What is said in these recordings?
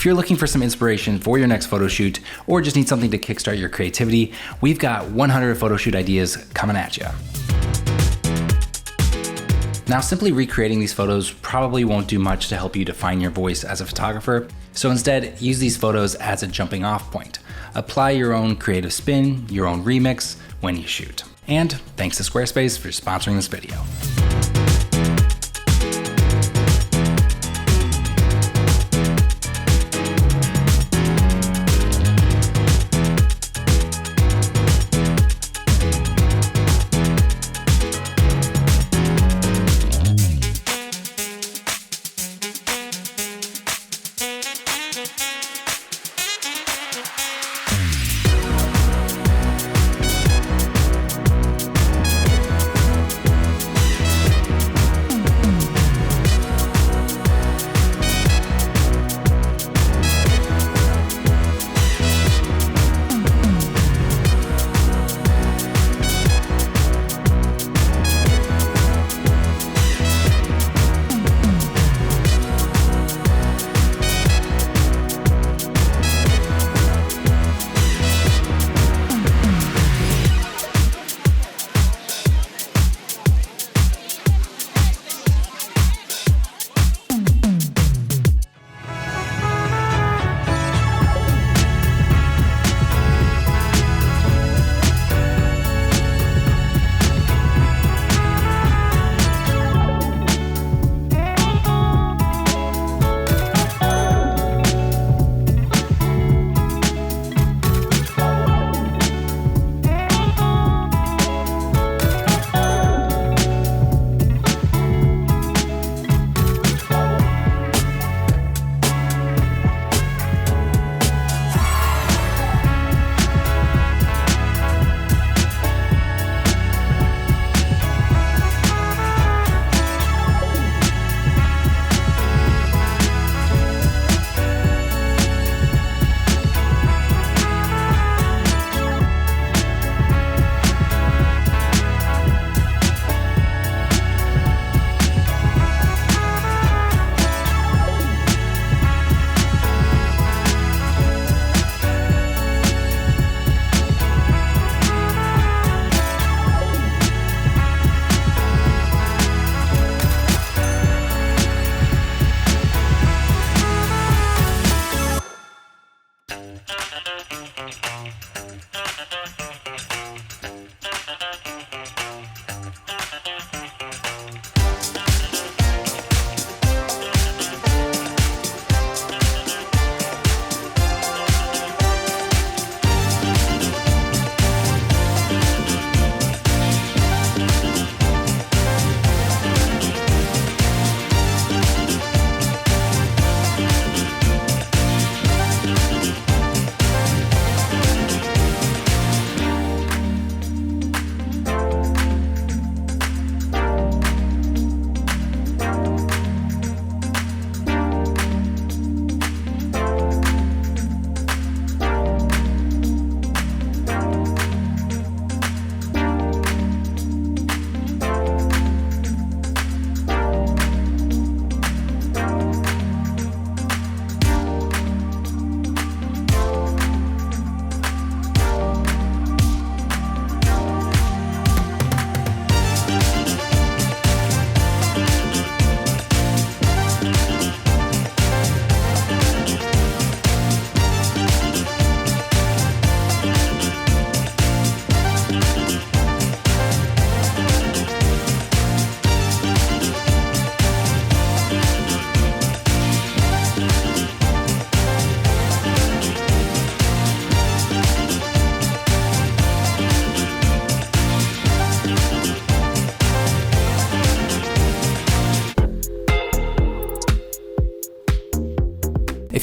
If you're looking for some inspiration for your next photo shoot or just need something to kickstart your creativity, we've got 100 photo shoot ideas coming at you. Now, simply recreating these photos probably won't do much to help you define your voice as a photographer, so instead use these photos as a jumping off point. Apply your own creative spin, your own remix when you shoot. And thanks to Squarespace for sponsoring this video.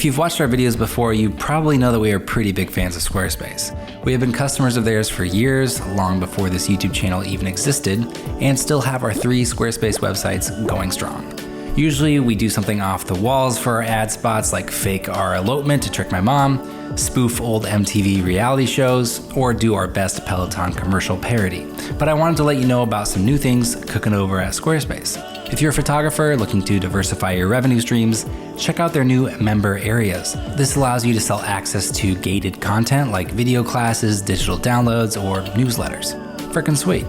If you've watched our videos before, you probably know that we are pretty big fans of Squarespace. We have been customers of theirs for years, long before this YouTube channel even existed, and still have our 3 Squarespace websites going strong. Usually we do something off the walls for our ad spots, like fake our elopement to trick my mom, spoof old MTV reality shows, or do our best Peloton commercial parody. But I wanted to let you know about some new things cooking over at Squarespace. If you're a photographer looking to diversify your revenue streams, check out their new member areas. This allows you to sell access to gated content like video classes, digital downloads, or newsletters. Frickin' sweet.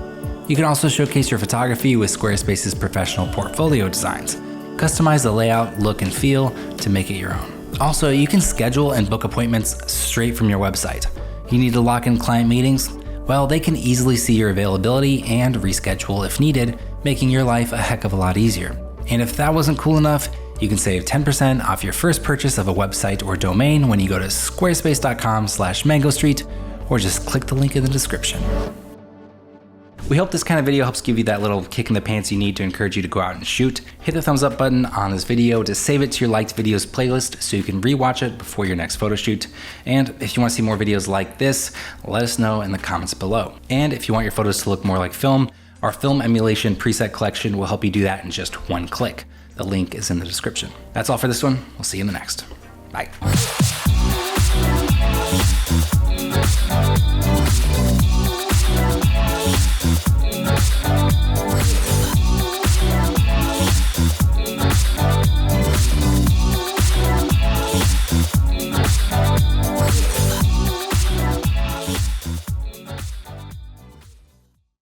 You can also showcase your photography with Squarespace's professional portfolio designs. Customize the layout, look, and feel to make it your own. Also, you can schedule and book appointments straight from your website. You need to lock in client meetings? Well, they can easily see your availability and reschedule if needed, making your life a heck of a lot easier. And if that wasn't cool enough, you can save 10% off your first purchase of a website or domain when you go to squarespace.com/mangostreet, or just click the link in the description. We hope this kind of video helps give you that little kick in the pants you need to encourage you to go out and shoot. Hit the thumbs up button on this video to save it to your liked videos playlist so you can rewatch it before your next photo shoot. And if you want to see more videos like this, let us know in the comments below. And if you want your photos to look more like film, our film emulation preset collection will help you do that in just one click. The link is in the description. That's all for this one. We'll see you in the next. Bye.